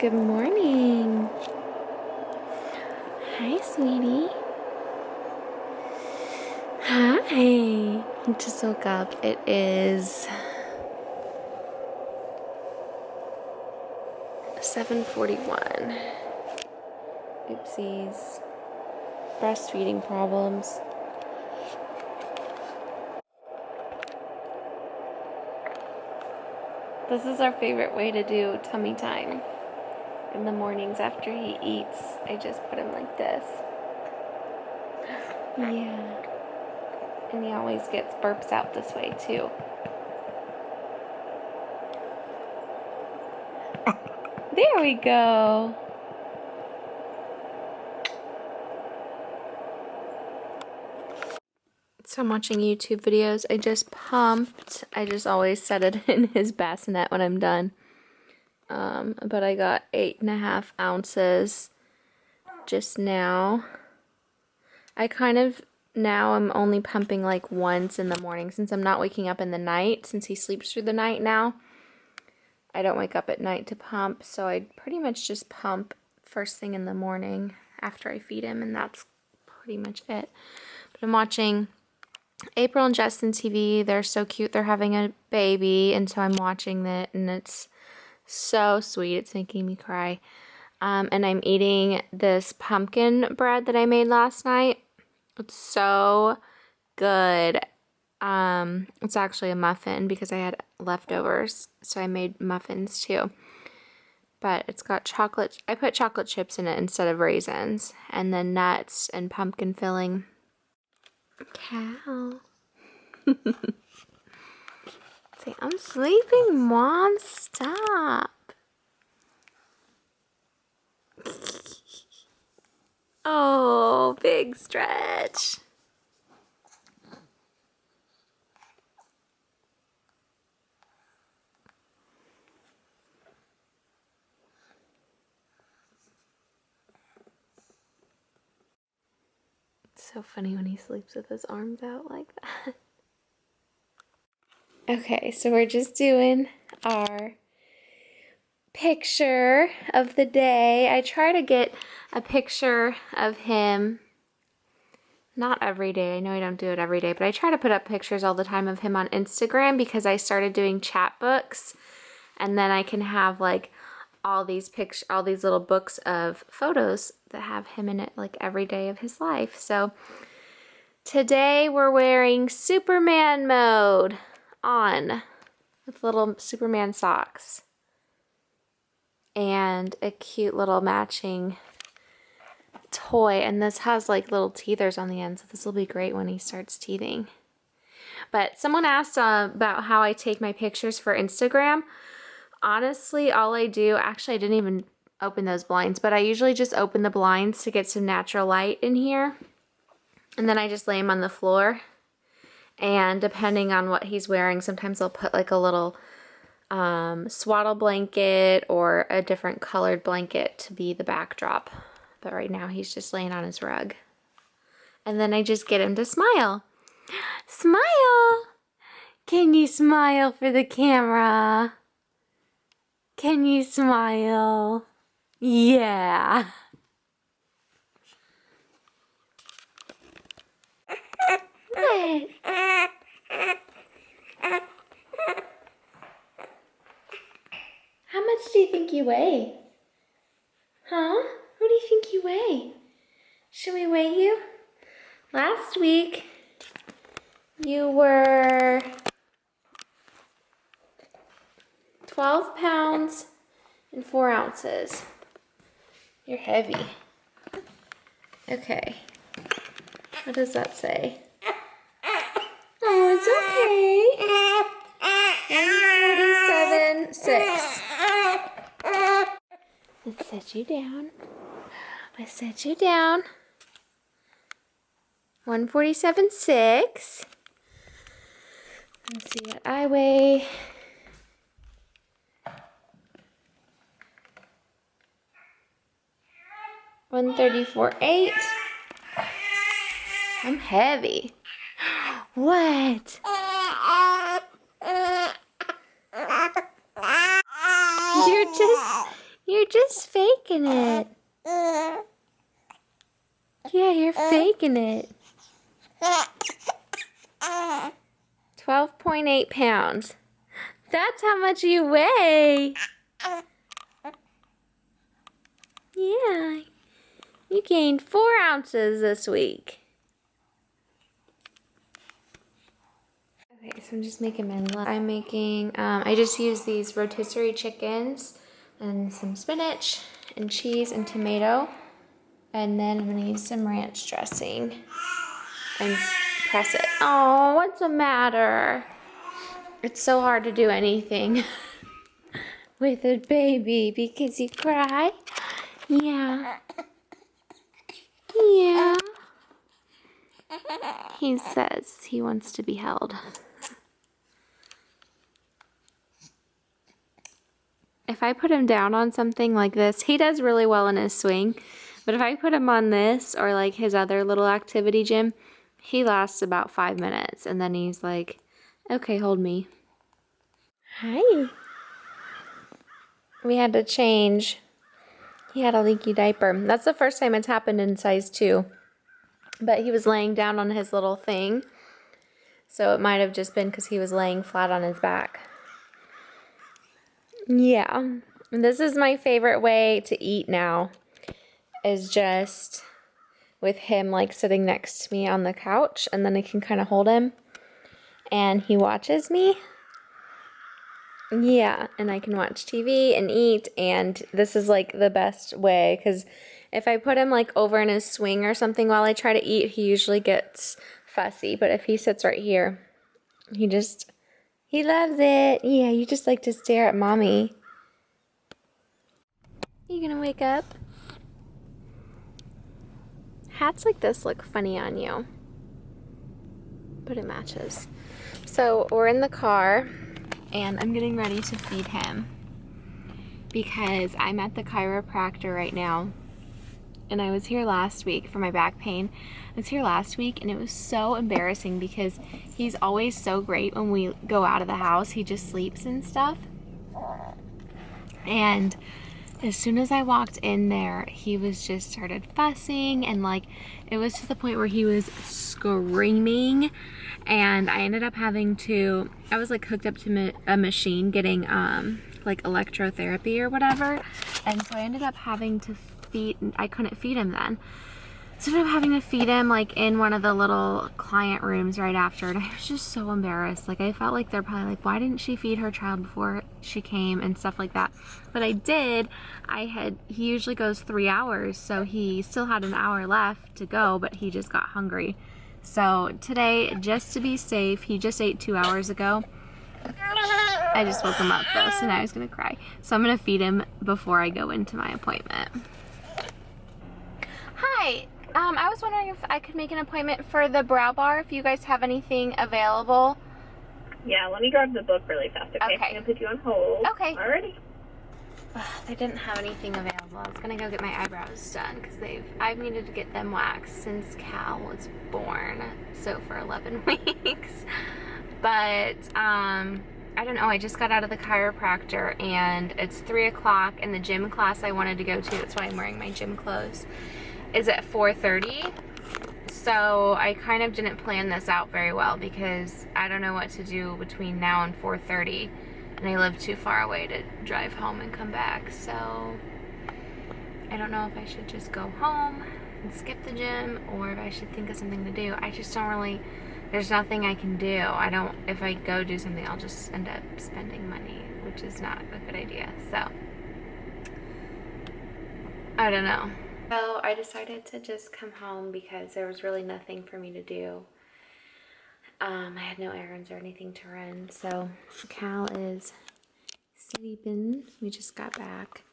Good morning. Hi, sweetie. Hi. I just woke up. It is 7:41. Oopsies. Breastfeeding problems. This is our favorite way to do tummy time. In the mornings after he eats, I just put him like this. Yeah. And he always gets burps out this way too. There we go. So I'm watching YouTube videos. I just pumped. I just always set it in his bassinet when I'm done. But I got 8.5 ounces just now. I kind of now I'm only pumping like once in the morning since I'm not waking up in the night, since he sleeps through the night now. I don't wake up at night to pump, so I pretty much just pump first thing in the morning after I feed him, and that's pretty much it. But I'm watching April and Justin TV. They're so cute. They're having a baby, and so I'm watching it, and it's so sweet. It's making me cry. And I'm eating this pumpkin bread that I made last night. It's so good. It's actually a muffin because I had leftovers, so I made muffins too. But it's got chocolate. I put chocolate chips in it instead of raisins, and then nuts and pumpkin filling. Cow. Say, I'm sleeping, Mom. Stop. Oh, big stretch. It's so funny when he sleeps with his arms out like that. Okay, so we're just doing our picture of the day. I try to get a picture of him, not every day. I know I don't do it every day, but I try to put up pictures all the time of him on Instagram because I started doing chapbooks, and then I can have like all these little books of photos that have him in it like every day of his life. So today we're wearing Superman mode on with little Superman socks and a cute little matching toy, and this has like little teethers on the end, so this will be great when he starts teething. But someone asked about how I take my pictures for Instagram. Honestly, all I do, actually I didn't even open those blinds, but I usually just open the blinds to get some natural light in here, and then I just lay him on the floor. And depending on what he's wearing, sometimes I'll put like a little swaddle blanket or a different colored blanket to be the backdrop. But right now he's just laying on his rug. And then I just get him to smile. Smile! Can you smile for the camera? Can you smile? Yeah. What? How much do you think you weigh? Huh? What do you think you weigh? Should we weigh you? Last week, you were 12 pounds and 4 ounces. You're heavy. Okay. What does that say? Oh, it's okay. 147.6. Let's set you down. Let's set you down. 147.6. Let's see what I weigh. $134.8. I'm heavy. What? You're just faking it. Yeah, you're faking it. 12.8 pounds. That's how much you weigh. Yeah, you gained 4 ounces this week. Okay, so I'm just making my lunch. I'm making, I just use these rotisserie chickens and some spinach and cheese and tomato. And then I'm gonna use some ranch dressing and press it. Oh, what's the matter? It's so hard to do anything with a baby because you cry. Yeah. Yeah. He says he wants to be held. If I put him down on something like this, he does really well in his swing. But if I put him on this or like his other little activity gym, he lasts about 5 minutes and then he's like, okay, hold me. Hi. We had to change. He had a leaky diaper. That's the first time it's happened in size 2. But he was laying down on his little thing. So it might have just been because he was laying flat on his back. Yeah. This is my favorite way to eat now. Is just with him like sitting next to me on the couch. And then I can kind of hold him. And he watches me. Yeah, and I can watch TV and eat, and this is like the best way, because if I put him like over in his swing or something while I try to eat, he usually gets fussy, but if he sits right here, he loves it. Yeah, you just like to stare at mommy. Are you gonna wake up? Hats like this look funny on you, but it matches. So we're in the car. And I'm getting ready to feed him because I'm at the chiropractor right now. And I was here last week for my back pain. I was here last week and it was so embarrassing because he's always so great when we go out of the house. He just sleeps and stuff. And as soon as I walked in there, he was just started fussing and like it was to the point where he was screaming. And I ended up having to, I was like hooked up to a machine getting like electrotherapy or whatever. And so I ended up having to I couldn't feed him then. So I ended up having to feed him like in one of the little client rooms right after. And I was just so embarrassed. Like I felt like they're probably like, why didn't she feed her child before she came and stuff like that. But I did. He usually goes 3 hours. So he still had an hour left to go, but he just got hungry. So today, just to be safe, he just ate 2 hours ago. I just woke him up though, so now he's gonna cry. So I'm gonna feed him before I go into my appointment. Hi, I was wondering if I could make an appointment for the brow bar, if you guys have anything available. Yeah, let me grab the book really fast, okay? Okay. I'm gonna put you on hold. Okay. Alrighty. They didn't have anything available. I was gonna go get my eyebrows done because I've needed to get them waxed since Cal was born, so for 11 weeks. But I don't know, I just got out of the chiropractor and it's 3 o'clock and the gym class I wanted to go to, that's why I'm wearing my gym clothes, is at 4:30. So I kind of didn't plan this out very well because I don't know what to do between now and 4:30. And I live too far away to drive home and come back, so I don't know if I should just go home and skip the gym or if I should think of something to do. I just don't really, there's nothing I can do. If I go do something, I'll just end up spending money, which is not a good idea, so I don't know. So I decided to just come home because there was really nothing for me to do. I had no errands or anything to run, so Cal is sleeping. We just got back,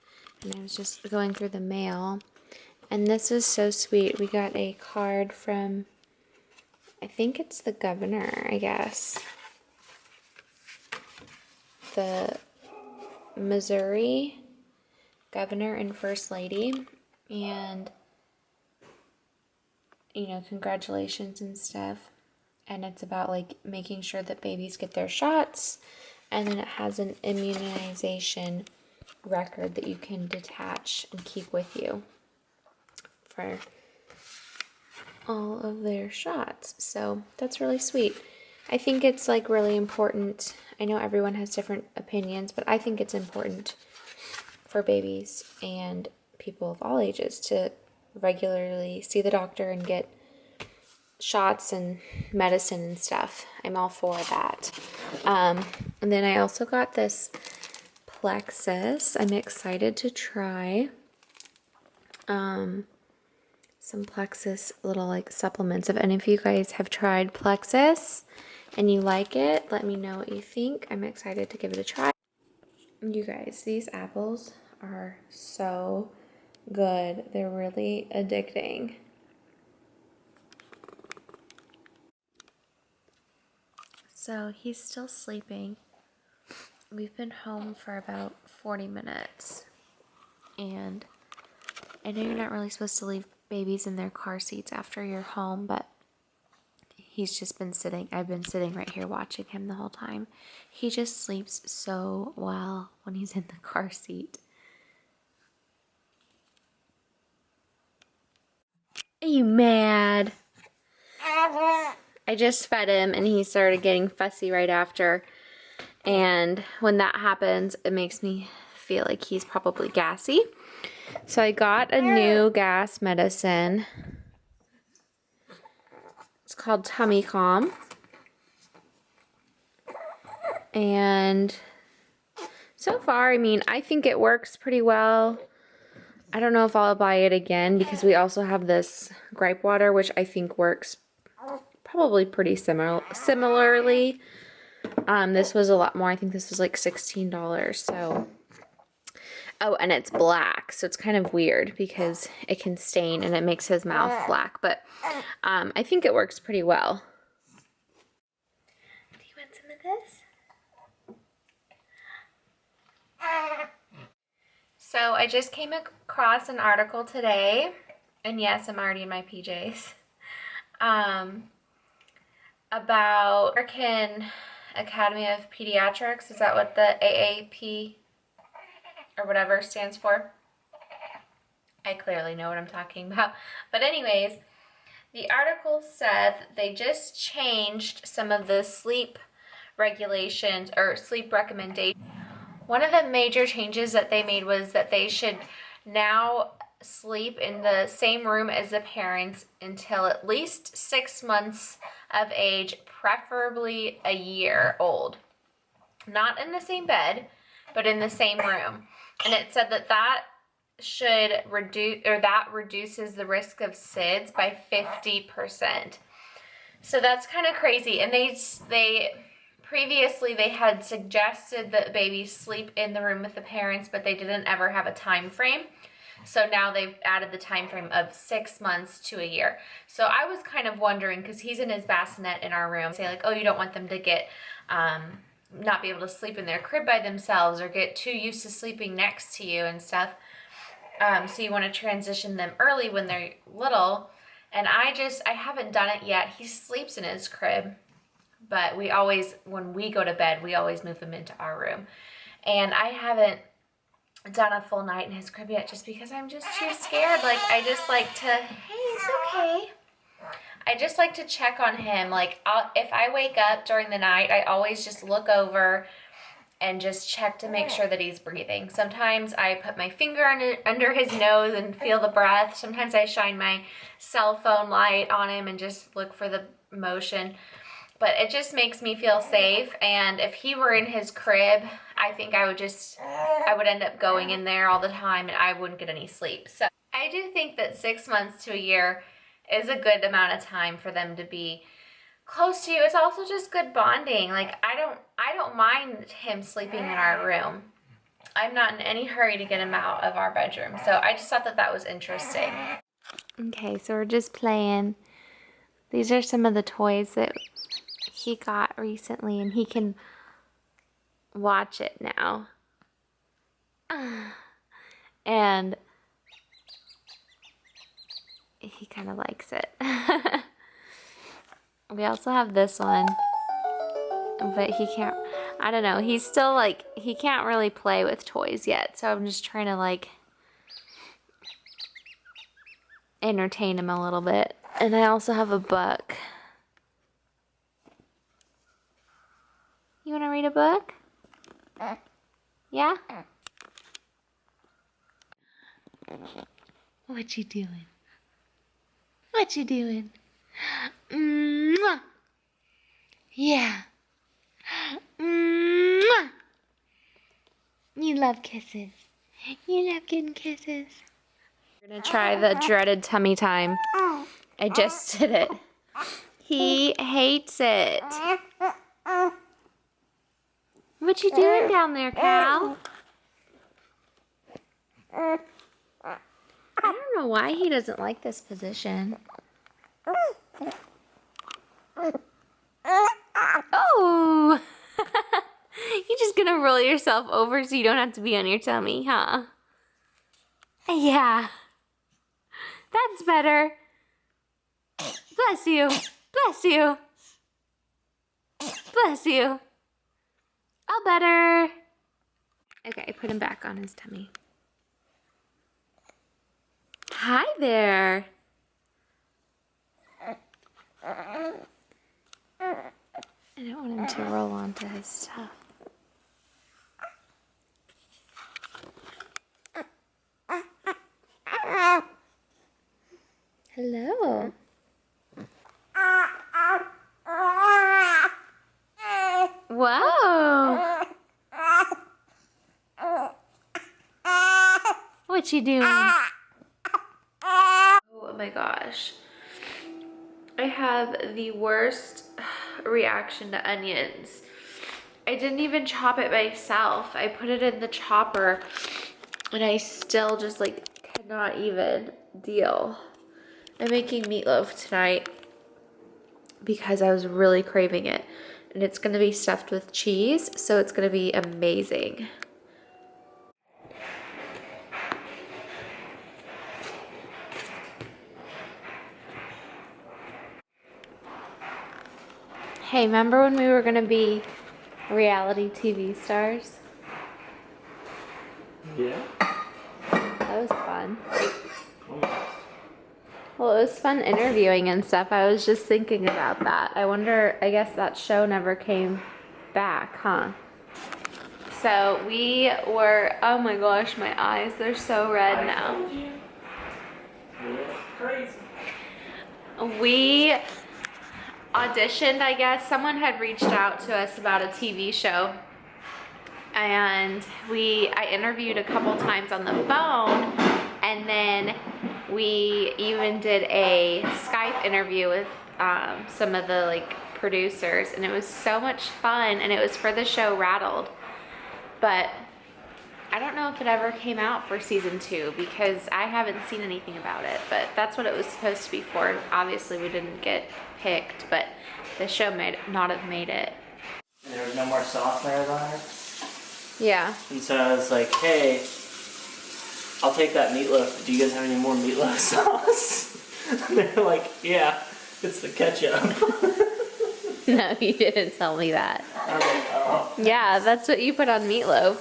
and I was just going through the mail, and this was so sweet. We got a card from, I think it's the governor, I guess. The Missouri governor and first lady, and, you know, congratulations and stuff. And it's about like making sure that babies get their shots, and then it has an immunization record that you can detach and keep with you for all of their shots. So that's really sweet. I think it's like really important. I know everyone has different opinions, but I think it's important for babies and people of all ages to regularly see the doctor and get shots and medicine and stuff. I'm all for that. And then I also got this Plexus. I'm excited to try some Plexus little like supplements. If any of you guys have tried Plexus and you like it, let me know what you think. I'm excited to give it a try. You guys, these apples are so good. They're really addicting. So he's still sleeping. We've been home for about 40 minutes. And I know you're not really supposed to leave babies in their car seats after you're home, but he's just been sitting. I've been sitting right here watching him the whole time. He just sleeps so well when he's in the car seat. Are you mad? I just fed him and he started getting fussy right after. And when that happens, it makes me feel like he's probably gassy. So I got a new gas medicine. It's called Tummy Calm. And so far, I mean, I think it works pretty well. I don't know if I'll buy it again because we also have this gripe water, which I think works probably pretty similarly. This was a lot more. I think this was like $16. So, oh, and it's black, so it's kind of weird because it can stain and it makes his mouth black. But I think it works pretty well. Do you want some of this? So I just came across an article today, and yes, I'm already in my PJs, about American Academy of Pediatrics. Is that what the AAP or whatever stands for? I clearly know what I'm talking about. But anyways, the article said that they just changed some of the sleep regulations or sleep recommendations. One of the major changes that they made was that they should now sleep in the same room as the parents until at least 6 months of age, preferably a year old. Not in the same bed, but in the same room. And it said that that should reduce, or that reduces the risk of SIDS by 50%. So that's kind of crazy. And previously, they had suggested that babies sleep in the room with the parents, but they didn't ever have a time frame. So now they've added the time frame of 6 months to a year. So I was kind of wondering, because he's in his bassinet in our room, say like, oh, you don't want them to get, not be able to sleep in their crib by themselves or get too used to sleeping next to you and stuff. So you want to transition them early when they're little. And I haven't done it yet. He sleeps in his crib. But we always, when we go to bed, we always move him into our room. And I haven't done a full night in his crib yet just because I'm just too scared. Like, I just like to, hey, it's okay. I just like to check on him. Like, if I wake up during the night, I always just look over and just check to make sure that he's breathing. Sometimes I put my finger under his nose and feel the breath. Sometimes I shine my cell phone light on him and just look for the motion. But it just makes me feel safe. And if he were in his crib, I think I would end up going in there all the time and I wouldn't get any sleep. So I do think that 6 months to a year is a good amount of time for them to be close to you. It's also just good bonding. Like, I don't mind him sleeping in our room. I'm not in any hurry to get him out of our bedroom. So I just thought that that was interesting. Okay, so we're just playing. These are some of the toys that he got recently, and he can watch it now. And he kind of likes it. We also have this one, but he can't. I don't know. He's still like, he can't really play with toys yet. So I'm just trying to like entertain him a little bit. And I also have a book. You want to read a book? Yeah? What you doing? What you doing? Mwah. Yeah. Mwah. You love kisses. You love getting kisses. We're gonna try the dreaded tummy time. I just did it. He hates it. What you doing down there, Cal? I don't know why he doesn't like this position. Oh! You're just gonna roll yourself over so you don't have to be on your tummy, huh? Yeah. That's better. Bless you. Bless you. Bless you. All better. Okay, put him back on his tummy. Hi there. I don't want him to roll onto his stuff. Hello. Whoa. What you doing? Oh my gosh. I have the worst reaction to onions. I didn't even chop it myself. I put it in the chopper and I still just like cannot even deal. I'm making meatloaf tonight because I was really craving it. And it's gonna be stuffed with cheese, so it's gonna be amazing. Hey, remember when we were gonna be reality TV stars? Yeah. That was fun. Well, it was fun interviewing and stuff. I was just thinking about that. I wonder, I guess that show never came back, huh? So we were, oh my gosh, my eyes, they're so red now. Crazy. We auditioned, I guess. Someone had reached out to us about a TV show. And I interviewed a couple times on the phone, and then we even did a Skype interview with some of the like producers, and it was so much fun, and it was for the show Rattled. But I don't know if it ever came out for season 2 because I haven't seen anything about it, but that's what it was supposed to be for. Obviously we didn't get picked, but the show might not have made it. And there was no more sauce layers on it. Yeah. And so I was like, hey, I'll take that meatloaf. Do you guys have any more meatloaf sauce? And they're like, yeah, it's the ketchup. No, you didn't tell me that. I was like, oh. Yeah, that's what you put on meatloaf.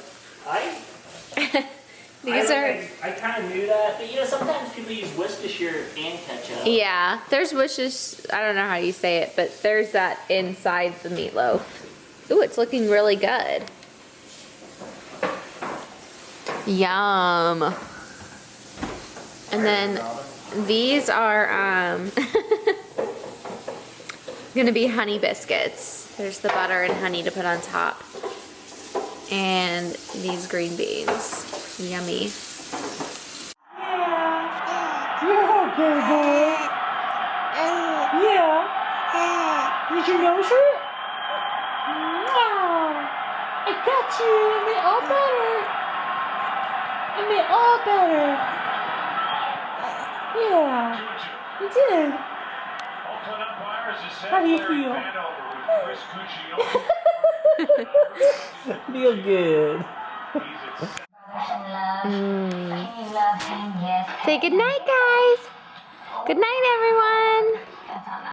These are... I kind of knew that, but you know, sometimes people use Worcestershire and ketchup. Yeah, there's wishes, I don't know how you say it, but there's that inside the meatloaf. Ooh, it's looking really good. Yum. And then these are gonna be honey biscuits. There's the butter and honey to put on top. And these green beans. Yummy. Yeah, good boy. Yeah. Did your nose hurt? Wow. I got you. I made all better. I made all better. Yeah. You did. How do you feel? Feel good. Say good night, guys. Good night, everyone.